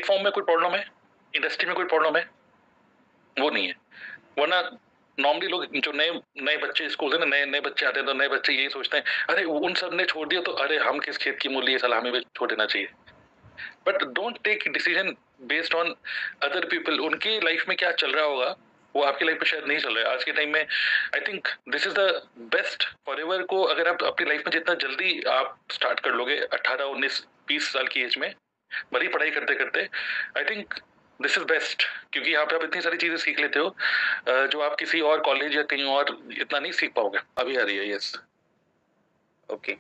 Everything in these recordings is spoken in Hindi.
प्लेटफॉर्म में कोई प्रॉब्लम है, इंडस्ट्री में कोई प्रॉब्लम है, वो नहीं है। वरना नॉर्मली लोग जो नए नए बच्चे स्कूल है ना, नए नए बच्चे आते हैं तो नए बच्चे यही सोचते हैं, अरे उन सब ने छोड़ दिया तो अरे हम किस खेत की मूली, साला हमें भी छोड़ देना चाहिए। But don't take decision based on other people. उनकी लाइफ में क्या चल रहा होगा वो आपकी लाइफ में शायद नहीं चल रहा है आज के टाइम में। I think this is the best forever को अगर आप अपनी लाइफ में जितना जल्दी आप स्टार्ट कर लोगे 18 19 20 साल की एज में बड़ी पढ़ाई करते करते, I think this is best. क्योंकि यहाँ पे आप इतनी सारी चीजें सीख लेते हो जो आप किसी और कॉलेज या कहीं और इतना नहीं सीख पाओगे। अभी आ रही है यस। ओके,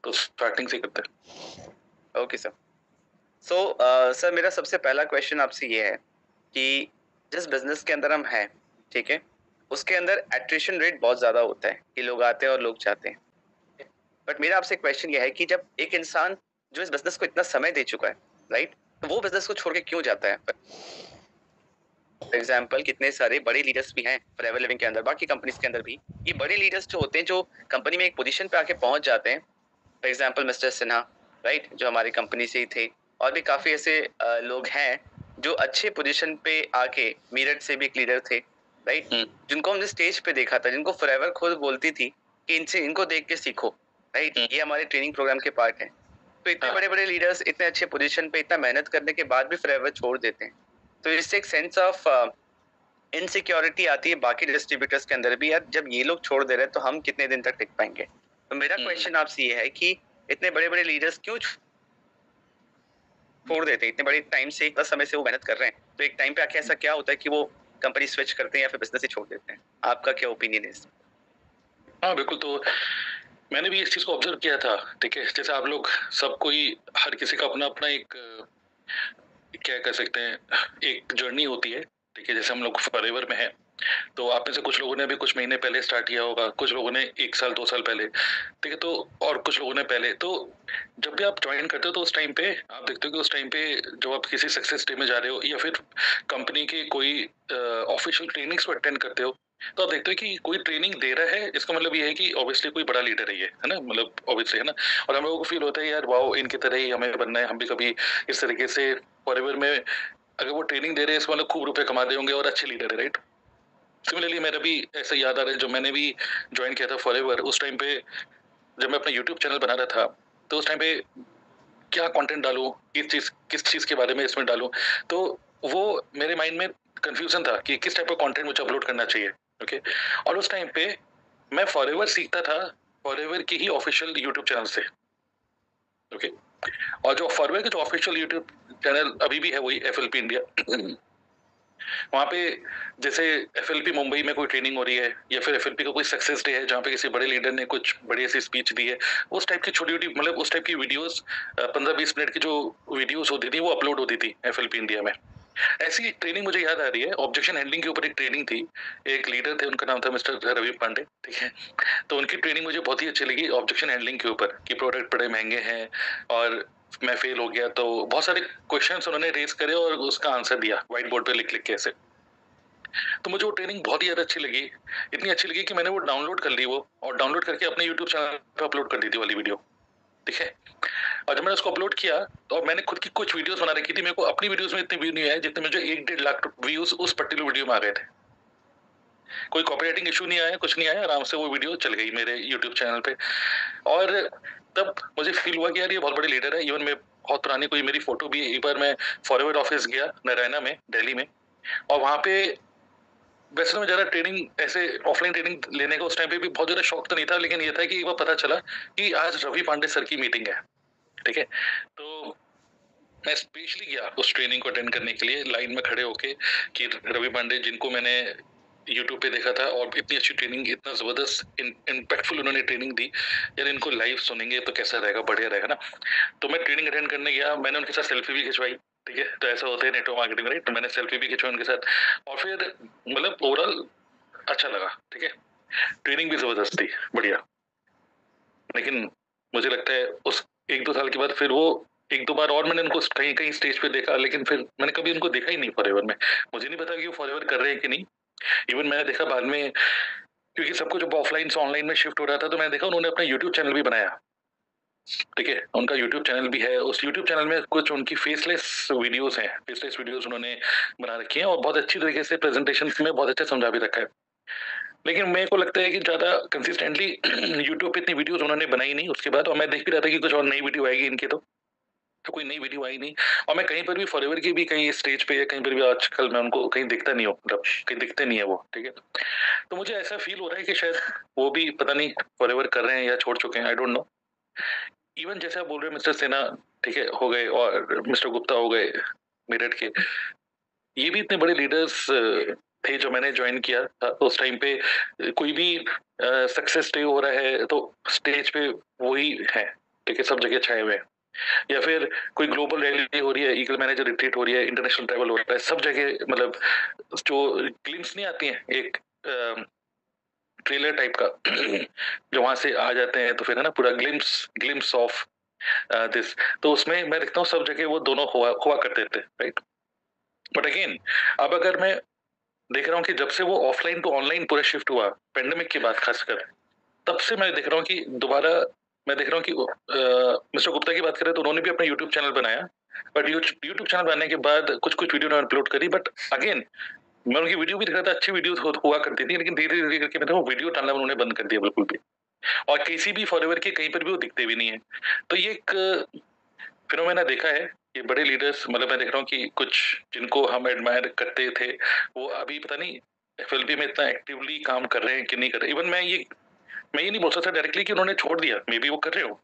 तो स्टार्टिंग से करते हैं। Okay sir. सो सर मेरा सबसे पहला क्वेश्चन आपसे ये है कि जिस बिजनेस के अंदर हम हैं, ठीक है, उसके अंदर एट्रिशन रेट बहुत ज्यादा होता है कि लोग आते हैं और लोग जाते हैं। बट मेरा आपसे क्वेश्चन ये है कि जब एक इंसान जो इस बिजनेस को इतना समय दे चुका है, राइट, तो वो बिजनेस को छोड़ के क्यों जाता है? फॉर एग्जाम्पल कितने सारे बड़े लीडर्स भी हैं फॉरएवर लिविंग के अंदर, बाकी कंपनीज के अंदर भी। ये बड़े लीडर्स जो होते हैं, जो कंपनी में एक पोजीशन पे आके पहुंच जाते हैं, for example mister Sinha, right, जो हमारी कंपनी से ही थे, और भी काफी ऐसे लोग हैं जो अच्छे पोजीशन पे आके, मेरठ से भी एक लीडर थे, राइट, जिनको हमने स्टेज पे देखा था, जिनको फॉरएवर खुद बोलती थी कि इनसे, इनको देख के सीखो, राइट, ये हमारे ट्रेनिंग प्रोग्राम के पार्ट है। तो इतने बड़े बड़े लीडर्स इतने अच्छे पोजीशन पे इतना मेहनत करने के बाद भी फॉरएवर छोड़ देते हैं। तो इससे एक सेंस ऑफ इनसिक्योरिटी आती है बाकी डिस्ट्रीब्यूटर्स के अंदर भी, यार जब ये लोग छोड़ दे रहे हैं तो हम कितने दिन तक टिक पाएंगे? तो मेरा क्वेश्चन आपसे ये है कि इतने बड़े बड़े लीडर्स क्यों छोड़ देते हैं? इतने बड़े टाइम से, इतना समय से वो मेहनत कर रहे हैं, तो एक टाइम पे आके ऐसा क्या होता है कि वो कंपनी स्विच करते हैं या फिर बिजनेस ही छोड़ देते हैं? आपका क्या ओपिनियन है? हाँ बिल्कुल। तो मैंने भी इस चीज को ऑब्जर्व किया था, ठीक है। जैसे आप लोग सब कोई, हर किसी का अपना अपना एक क्या कह सकते हैं, एक जर्नी होती है, ठीक है। जैसे हम लोग फॉरएवर में है तो आप में से कुछ लोगों ने भी कुछ महीने पहले स्टार्ट किया होगा, कुछ लोगों ने 1 साल 2 साल पहले, ठीक है। तो और कुछ लोगों ने पहले। तो जब भी आप ज्वाइन करते हो तो उस टाइम पे आप देखते हो कि उस टाइम पे जब आप किसी सक्सेस डे में जा रहे हो या फिर कंपनी के कोई ऑफिशियल ट्रेनिंग्स को अटेंड करते हो, तो आप देखते हो कि कोई ट्रेनिंग दे रहा है, इसका मतलब ये है कि ऑब्वियसली कोई बड़ा लीडर है ये, है ना, मतलब ऑब्वियसली, है ना। और हम लोगों को फील होता है यार वाओ, इनकी तरह ही हमें बनना है, हम भी कभी इस तरीके से फॉरएवर में अगर वो ट्रेनिंग दे रहे हैं इसका मतलब खूब रुपए कमा रहे होंगे और अच्छे लीडर है, राइट। सिमिलरली मेरा भी ऐसा याद आ रहा है, जो मैंने भी ज्वाइन किया था फॉरएवर, उस टाइम पे जब मैं अपना यूट्यूब चैनल बना रहा था तो उस टाइम पे क्या कंटेंट डालूं, किस चीज के बारे में इसमें डालूं, तो वो मेरे माइंड में कंफ्यूजन था कि किस टाइप का कंटेंट मुझे अपलोड करना चाहिए, ओके। और उस टाइम पे मैं फॉरएवर सीखता था, फॉरएवर की ही ऑफिशियल यूट्यूब चैनल से, ओके। और जो फॉरएवर का जो ऑफिशियल यूट्यूब चैनल अभी भी है वही FLP इंडिया। वहाँ पे जैसे FLP मुंबई में कोई ट्रेनिंग हो रही है या फिर FLP का कोई सक्सेस डे है जहाँ पे किसी बड़े लीडर ने कुछ बड़ी ऐसी स्पीच दी है, उस टाइप की छोटी छोटी, मतलब उस टाइप की वीडियोस 15-20 मिनट की जो वीडियोस होती थी वो अपलोड होती थी FLP इंडिया में। ऐसी एक ट्रेनिंग मुझे याद आ रही है, ऑब्जेक्शन हैंडलिंग के ऊपर एक ट्रेनिंग थी। एक लीडर थे, उनका नाम था मिस्टर रवि पांडे, ठीक है। तो उनकी ट्रेनिंग मुझे बहुत ही अच्छी लगी ऑब्जेक्शन हैंडलिंग के ऊपर, कि प्रोडक्ट बड़े महंगे हैं और मैं फेल हो गया, तो बहुत सारे क्वेश्चंस उन्होंने रेज करे और उसका आंसर दिया व्हाइट बोर्ड पे लिख लिख के ऐसे। तो मुझे वो ट्रेनिंग बहुत ही ज्यादा अच्छी लगी, इतनी अच्छी लगी कि मैंने वो डाउनलोड कर ली, वो और डाउनलोड करके अपने यूट्यूब चैनल पे अपलोड कर दी थी वाली वीडियो, ठीक है। और जब मैंने उसको अपलोड किया तो मैंने खुद की कुछ वीडियोस बना रखी थी, मेरे को अपनी वीडियोस में इतने व्यू नहीं आए जितने मुझे 1-1.5 लाख व्यूज उस पर्टिकुलर वीडियो में आ गए थे। कोई कॉपीराइटिंग इशू नहीं आया, कुछ नहीं आया, आराम से वो वीडियो चल गई मेरे यूट्यूब चैनल पे। और तब मुझे फील हुआ कि यार ये बहुत बड़े लीडर है। इवन मैं बहुत पुरानी कोई मेरी फोटो भी, एक बार मैं फॉरवर्ड ऑफिस गया नारायणा में, दिल्ली में, और वहां पे वैसे तो मैं ज्यादा ट्रेनिंग ऐसे ऑफलाइन ट्रेनिंग लेने का उस टाइम पे भी बहुत ज्यादा शौक तो नहीं था, लेकिन ये था कि एक बार पता चला कि आज रवि पांडे सर की मीटिंग है, ठीक है। तो मैं स्पेशली गया उस ट्रेनिंग को अटेंड करने के लिए, लाइन में खड़े होके, कि रवि पांडे जिनको मैंने यूट्यूब पे देखा था और इतनी अच्छी ट्रेनिंग, इतना जबरदस्त इम्पैक्टफुल उन्होंने ट्रेनिंग दी, यार इनको लाइव सुनेंगे तो कैसा रहेगा, बढ़िया रहेगा ना। तो मैं ट्रेनिंग अटेंड करने गया, मैंने उनके साथ सेल्फी भी खिंचवाई, ठीक है। तो ऐसा होता है नेटवर्क मार्केटिंग में, राइट। तो मैंने सेल्फी भी खिंचवाई उनके साथ, और फिर मतलब ओवरऑल अच्छा लगा, ठीक है। ट्रेनिंग भी जबरदस्त थी, बढ़िया। लेकिन मुझे लगता है उस 1-2 साल के बाद फिर वो 1-2 बार और मैंने उनको कहीं कहीं स्टेज पे देखा, लेकिन फिर मैंने कभी उनको देखा ही नहीं फॉरएवर में। मुझे नहीं पता कि वो फॉरएवर कर रहे हैं कि नहीं। इवन मैंने देखा बाद में, क्योंकि सब कुछ जब ऑफलाइन से ऑनलाइन में शिफ्ट हो रहा था, तो मैंने देखा उन्होंने अपना यूट्यूब चैनल भी बनाया, ठीक है, उनका यूट्यूब चैनल भी है, उस यूट्यूब चैनल में कुछ उनकी फेसलेस वीडियोस हैं, फेसलेस वीडियोस उन्होंने बना रखी हैं और बहुत अच्छी तरीके से प्रेजेंटेशन में बहुत अच्छा समझा भी रखा है। लेकिन मेरे को लगता है कि ज्यादा कंसिस्टेंटली यूट्यूब पे इतनी वीडियोस उन्होंने बनाई नहीं उसके बाद, और मैं देख भी रहा था कि कुछ और नई वीडियो आएगी इनकी, तो कोई नई वीडियो आई नहीं। और मैं कहीं पर भी फॉरएवर की भी कहीं स्टेज पे या कहीं पर भी आजकल मैं उनको कहीं दिखता नहीं हूँ, मतलब कहीं दिखते नहीं है वो, ठीक है। तो मुझे ऐसा फील हो रहा है कि शायद वो भी पता नहीं फॉरएवर कर रहे हैं या छोड़ चुके हैं, आई डोंट नो। इवन जैसे आप बोल रहे हैं मिस्टर सिन्हा, ठीक है, हो गए, और मिस्टर गुप्ता हो गए मेरठ के, ये भी इतने बड़े लीडर्स थे जो मैंने ज्वाइन किया था, तो उस टाइम पे कोई भी सक्सेस डे हो रहा है तो स्टेज पे वही है, ठीक है, सब जगह छाए हुए हैं। या फिर कोई ग्लोबल रैली हो रही है, ईगल मैनेजर रिट्रीट हो रही है, इंटरनेशनल ट्रैवल हो रहा है, सब जगह मतलब जो ग्लिम्स नहीं आती है एक ट्रेलर टाइप का जो वहां से आ जाते हैं, तो फिर है ना पूरा ग्लिम्स ग्लिम्स ऑफ दिस, तो उसमें मैं देखता हूँ सब जगह वो दोनों हुआ हुआ करते थे, राइट। बट अगेन, अब अगर मैं देख रहा हूँ कि जब से वो ऑफलाइन टू ऑनलाइन पूरा शिफ्ट हुआ पेंडेमिक के बाद खासकर, तब से मैं देख रहा हूँ कि दोबारा मैं देख रहा हूँ कि मिस्टर गुप्ता की बात करें तो उन्होंने भी अपना यूट्यूब चैनल बनाया, बट यूट्यूब चैनल बनाने के बाद कुछ कुछ वीडियो उन्होंने अपलोड करी, बट अगेन मैं उनकी वीडियो भी देख रहा था, अच्छी वीडियो हुआ करती थी, लेकिन धीरे धीरे करके मैंने वो वीडियो डालना उन्होंने बंद कर दिया बिल्कुल भी, और किसी भी फॉलोवर के कहीं पर भी वो दिखते भी नहीं है। तो ये एक फिनोमेना देखा है कि बड़े लीडर्स, मतलब मैं देख रहा हूँ कि कुछ जिनको हम एडमायर करते थे वो अभी पता नहीं एफएलबी में इतना एक्टिवली काम कर रहे हैं कि नहीं कर रहे। इवन मैं ये नहीं बोल सकता डायरेक्टली कि उन्होंने छोड़ दिया, मे बी वो कर रहे हो,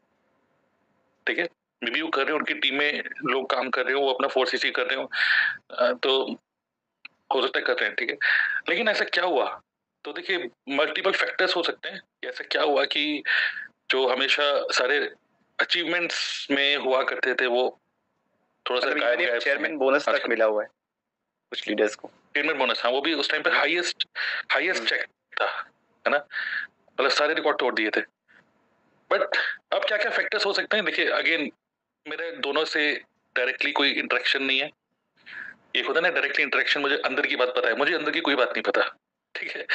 ठीक है, मे बी वो कर रहे हो, उनकी टीम में लोग काम कर रहे हो, वो अपना फोर्स इसी कर रहे हो, तो हो सकता है कर रहे हैं, ठीक है। लेकिन ऐसा क्या हुआ, तो देखिए मल्टीपल फैक्टर्स हो सकते हैं कि ऐसा क्या हुआ कि जो हमेशा सारे अचीवमेंट्स में हुआ करते थे वो थोड़ा सा गायब गायब चेयरमैन बोनस तक मिला हुआ है कुछ लीडर्स को, चेयरमैन बोनस, हाँ, वो भी उस टाइम पे हाईएस्ट हाईएस्ट चेक था, है ना, मतलब सारे रिकॉर्ड तोड़ दिए थे। बट अब क्या क्या फैक्टर्स हो सकते हैं, देखिए अगेन मेरे दोनों से डायरेक्टली कोई इंटरेक्शन नहीं है। एक होता है ना डायरेक्टली इंटरेक्शन, मुझे अंदर की बात पता है, मुझे अंदर की कोई बात नहीं पता, ठीक है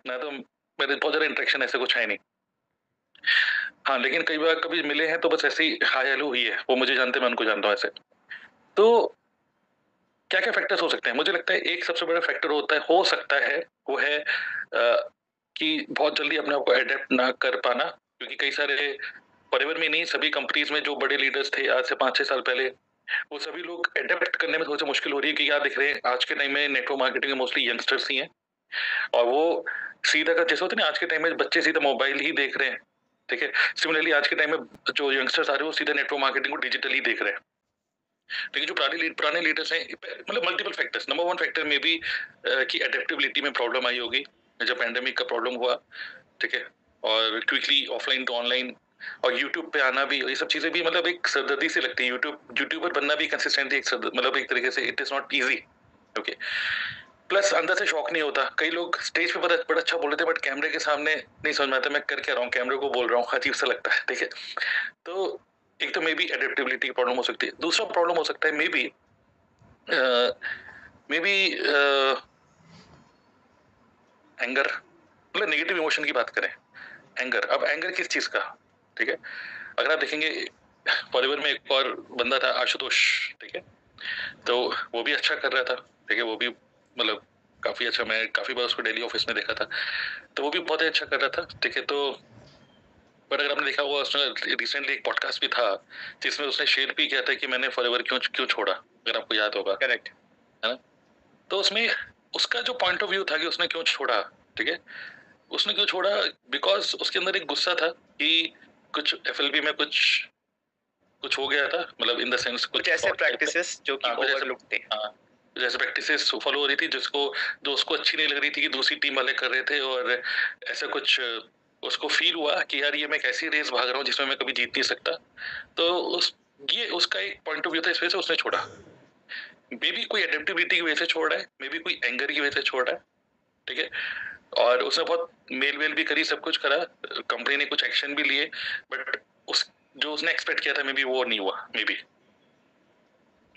ना, तो मेरे बहुत ज्यादा इंटरेक्शन ऐसे कुछ है नहीं। हाँ, लेकिन कई बार कभी मिले हैं तो बस ऐसे ही हाय हेलो हुई है, वो मुझे जानते, मैं उनको जानता हूँ ऐसे। तो क्या क्या फैक्टर्स हो सकते हैं, मुझे लगता है एक सबसे बड़ा फैक्टर होता है, हो सकता है वो है कि बहुत जल्दी अपने आप को अडेप्ट ना कर पाना, क्योंकि कई सारे परिवार में नहीं, सभी कंपनीज में जो बड़े लीडर्स थे आज से 5-6 साल पहले, वो सभी लोग अडेप्ट करने में थोड़ी सी मुश्किल हो रही है, कि क्या दिख रहे हैं आज के टाइम में नेटवर्क मार्केटिंग में मोस्टली यंगस्टर्स ही हैं, और वो सीधा का जैसे होते हैं ना, आज के टाइम में बच्चे सीधा मोबाइल ही देख रहे हैं, ठीक है। सिमिलरली आज के टाइम में जो यंगस्टर्स आ रहे हैं वो सीधा नेटवर्क मार्केटिंग को डिजिटली देख रहे हैं। लेकिन जो पुराने लीडर्स हैं, मतलब multiple factors, number one factor में भी कि एडेप्टेबिलिटी में प्रॉब्लम आई होगी जब पैंडेमिक का प्रॉब्लम हुआ, ठीक है, और क्विकली ऑफलाइन टू ऑनलाइन और यूट्यूब पे आना भी, ये सब चीजें भी मतलब एक सरदर्दी से लगती है, यूट्यूबर बनना भी कंसिस्टेंटली एक मतलब एक तरीके से it is not easy, okay. Plus अंदर से शौक नहीं होता, कई लोग स्टेज पे बड़ा अच्छा बोल रहे थे, बट कैमरे के सामने नहीं समझ में आता मैं कर क्या रहा हूँ, कैमरे को बोल रहा हूँ, अजीब सा लगता है, ठीक है। तो एक तो मे बी एडेप्टेबिलिटी की प्रॉब्लम हो सकती है, दूसरा प्रॉब्लम हो सकता है मे बी एंगर, मतलब नेगेटिव इमोशन की बात करें, एंगर, अब एंगर किस चीज का, ठीक है। अगर आप देखेंगे बॉलीवुड में एक और बंदा था आशुतोष, ठीक है, तो वो भी अच्छा कर रहा था, ठीक है, वो भी मतलब काफी अच्छा, मैं काफी बार उसको डेली ऑफिस में देखा था, तो वो भी बहुत ही अच्छा कर रहा था, ठीक है। तो बट अगर आपने देखा हुआ, उसने रिसेंटली एक पॉडकास्ट भी था जिसमें उसने शेयर भी किया था कि मैंने फॉरएवर क्यों क्यों छोड़ा, अगर आपको याद होगा, करेक्ट, है ना। तो उसमें उसका जो पॉइंट ऑफ व्यू था कि उसने क्यों छोड़ा, ठीक है, उसने क्यों छोड़ा, बिकॉज उसके अंदर एक गुस्सा था कि कुछ एफएलबी में कुछ कुछ हो गया था, मतलब इन द सेंस कुछ ऐसे प्रैक्टिसेस जो कि ओवरलुक थे, हाँ, जैसे प्रैक्टिसेस फॉलो हो रही थी जिसको जो उसको अच्छी नहीं लग रही थी कि दूसरी टीम वाले कर रहे थे, और ऐसा कुछ उसको फील हुआ कि यार ये मैं कैसी रेस भाग रहा हूँ जिसमें मैं कभी जीत नहीं सकता। तो ये उसका एक पॉइंट ऑफ व्यू था, इस वजह से उसने छोड़ा। मे बी कोई एडेप्टिबिलिटी की वजह से छोड़ रहा है, मे बी कोई एंगर की वजह से छोड़ रहा है, ठीक है। और उसने बहुत मेल वेल भी करी, सब कुछ करा, कंपनी ने कुछ एक्शन भी लिए, बट उस जो उसने एक्सपेक्ट किया था मे बी वो नहीं हुआ, मे बी।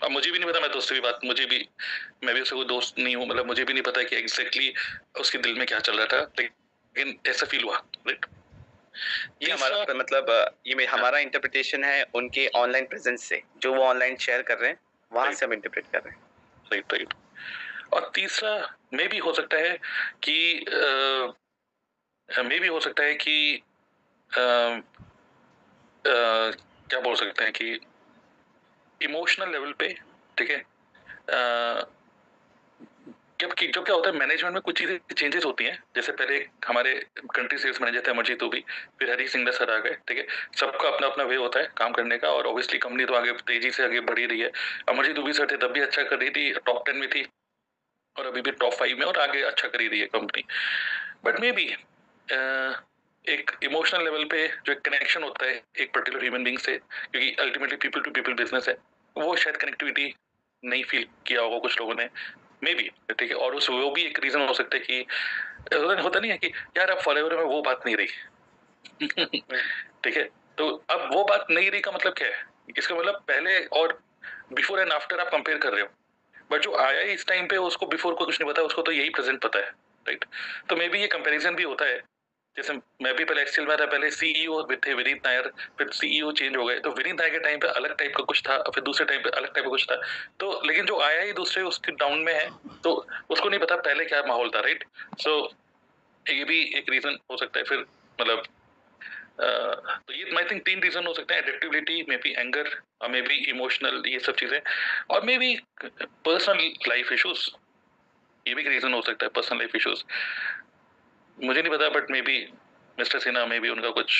अब मुझे भी नहीं पता, मैं तो उससे भी बात, मैं भी उससे कोई दोस्त नहीं हूँ, मतलब मुझे भी नहीं पता कि एग्जैक्टली उसके दिल में क्या चल रहा था, लेकिन ऐसा फील हुआ, राइट। ये हमारा तीसरा मतलब हमारा इंटरप्रिटेशन है उनके ऑनलाइन प्रेजेंस से, जो वो ऑनलाइन शेयर कर रहे हैं वहां से हम इंटरप्रेट कर रहे हैं। Right right. और तीसरा मे भी हो सकता है कि मे भी हो सकता है कि क्या बोल सकते हैं कि इमोशनल लेवल पे, ठीक है, जब क्या होता है मैनेजमेंट में कुछ चीजें चेंजेस होती हैं। जैसे पहले हमारे कंट्री सेल्स मैनेजर थे अमरजीत दुबे, फिर हरी सिंगला सर आ गए, ठीक है। सबका अपना अपना वे होता है काम करने का, और ऑब्वियसली कंपनी तो आगे तेजी से आगे बढ़ी रही है। अमरजीत दुबे सर थे तब भी अच्छा कर रही थी, टॉप 10 में थी, और अभी भी टॉप 5 में, और आगे अच्छा कर ही रही है कंपनी। बट मे बी एक इमोशनल लेवल पे जो एक कनेक्शन होता है एक पर्टिकुलर ह्यूमन बीइंग से, क्योंकि ultimately people to people business है, वो शायद कनेक्टिविटी नहीं फील किया होगा कुछ लोगों ने, मे बी, ठीक है। और उस वो भी एक रीजन हो सकता है कि होता नहीं है कि यार अब फॉरएवर में वो बात नहीं रही। ठीक है, तो अब वो बात नहीं रही का मतलब क्या है? इसका मतलब पहले और बिफोर एंड आफ्टर आप कंपेयर कर रहे हो, बट जो आया है इस टाइम पे उसको बिफोर को कुछ नहीं पता, उसको तो यही प्रेजेंट पता है, राइट। तो मे बी ये कंपैरिजन भी होता है। जैसे मैं भी पहले एक्सेल में था, पहले सीईओ थे विनीत नायर, फिर सीईओ चेंज हो गए, तो विनीत नायर के टाइम पे अलग टाइप का कुछ था, फिर दूसरे टाइम पे अलग टाइप का कुछ था। तो लेकिन जो आया ही दूसरे उसके डाउन में है, तो उसको नहीं पता पहले क्या माहौल था, राइट। सो ये भी एक रीजन हो सकता है। फिर मतलब तो ये आई थिंक 3 रीजन हो सकते हैं, एडेप्टेबिलिटी, मे बी एंगर, और मे बी इमोशनल, ये सब चीजें, और may be personal life issues, ये भी एक रीजन हो सकता है, पर्सनल लाइफ इश्यूज। मुझे नहीं पता, but may B mister Sinha may be उनका कुछ,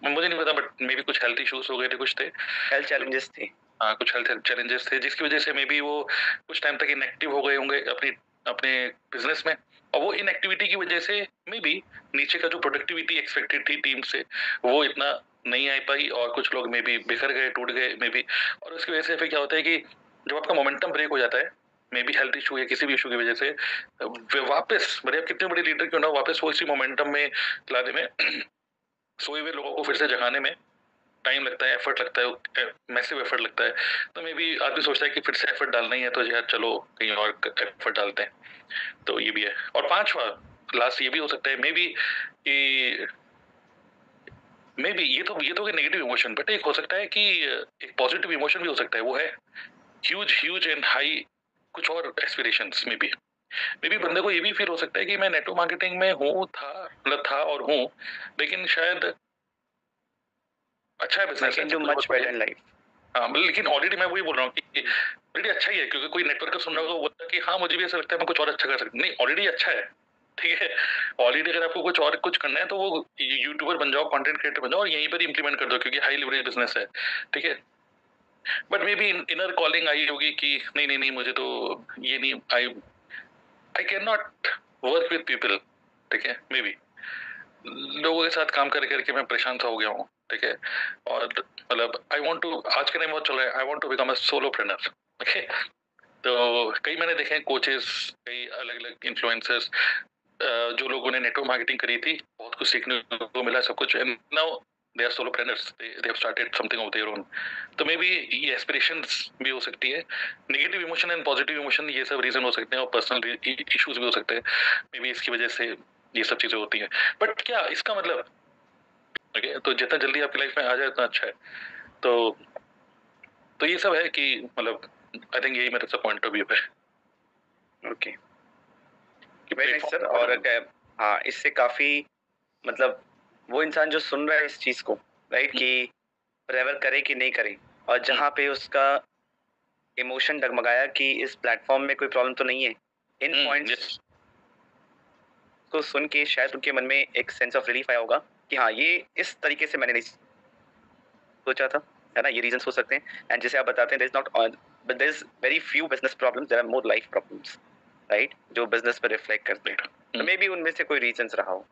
मुझे नहीं पता, बट मे बी कुछ हेल्थ इश्यूज हो गए थे, कुछ थे, हेल्थ चैलेंजेस थे। हाँ कुछ हेल्थ चैलेंजेस थे, जिसकी वजह से मे बी वो कुछ टाइम तक इनएक्टिव हो गए होंगे अपनी अपने बिजनेस में, और वो इनएक्टिविटी की वजह से मे बी नीचे का जो प्रोडक्टिविटी एक्सपेक्टेड थी टीम से वो इतना नहीं आ पाई, और कुछ लोग मे बी बिखर गए, टूट गए मे बी। और उसकी वजह से फिर क्या होता है कि जब आपका मोमेंटम ब्रेक हो जाता है, मे बी हेल्थ इशू या किसी भी इशू की वजह से, वापस भले आप कितने बड़े लीडर क्यों ना हो, वापस वो इसी मोमेंटम में लाने में, सोए हुए लोगों को फिर से जगाने में टाइम लगता है, एफर्ट लगता है, मैसिव एफर्ट लगता है। तो मे बी आदमी सोचता है कि फिर से एफर्ट डालना ही है तो यार चलो कहीं और एफर्ट डालते हैं। तो ये भी है। और पांचवा लास्ट ये भी हो सकता है मे बी कि ये तो नेगेटिव इमोशन, बट एक हो सकता है कि एक पॉजिटिव इमोशन भी हो सकता है, वो है ह्यूज ह्यूज एंड हाई कुछ और एस्पिरेशंस। मे बी बंदे को ये भी फील हो सकता है कि मैं नेटवर्क मार्केटिंग में हूँ, था मतलब था और हूँ, लेकिन शायद अच्छा है, बिजनेस है, can do much better in life. हाँ लेकिन ऑलरेडी मैं वही बोल रहा हूँ कि ऑलरेडी अच्छा ही है, क्योंकि कोई नेटवर्क का सुन रहा होगा वो बोलता है कि हाँ मुझे भी ऐसा लगता है मैं कुछ और अच्छा कर सकता हूँ। नहीं, ऑलरेडी अच्छा है, ठीक है। ऑलरेडी अगर आपको कुछ और कुछ करना है तो वो यूट्यूबर बन जाओ, कंटेंट क्रिएटर बन जाओ, और यहीं पर इम्प्लीमेंट कर दो, क्योंकि हाई लेवरेज बिजनेस है, ठीक है। But may be inner calling आई होगी कि नहीं नहीं नहीं, मुझे तो ये नहीं, I I can not work with people, ठीक है। मे बी लोगों के साथ काम कर करके मैं परेशान सा हो गया हूँ, ठीक है। और मतलब आई वांट टू, आज के टाइम बहुत चल रहा है, I want to become a solopreneur, okay. तो कई मैंने देखे हैं कोचेस, कई अलग अलग इन्फ्लुएंसर्स, जो लोगों ने नेटवर्क मार्केटिंग करी थी, बहुत कुछ सीखने को मिला, सब कुछ, and now they are solopreneurs, they have started something of their own. तो मे बी ये एस्पिरेशंस भी हो सकती है, negative emotion and positive emotion, ये सब रीजन हो सकते हैं, और पर्सनल इश्यूज भी हो सकते हैं, मे बी इसकी वजह से ये सब चीजें होती हैं। बट क्या इसका मतलब, ओके, तो जितना जल्दी आपकी लाइफ में आ जाए उतना अच्छा है। तो ये सब है कि मतलब आई थिंक यही मेरा सब पॉइंट ऑफ व्यू है। Okay, very nice sir. और हाँ, इससे काफी मतलब वो इंसान जो सुन रहा है इस चीज को, राइट, कि ट्रैवल करे कि नहीं करे, और जहाँ पे उसका इमोशन डगमगाया कि इस प्लेटफॉर्म में कोई प्रॉब्लम तो नहीं है, इन पॉइंट्स को सुन के शायद उनके मन में एक सेंस ऑफ रिलीफ आया होगा कि हाँ, ये इस तरीके से मैंने नहीं सोचा था, है ना, ये रीजंस हो सकते हैं। एंड जैसे आप बताते हैं, there is not but there is very few business problems, there are more life problems, right, जो बिजनेस पर रिफ्लेक्ट करते हैं। तो मे बी उनमें से कोई रीजंस रहा हो।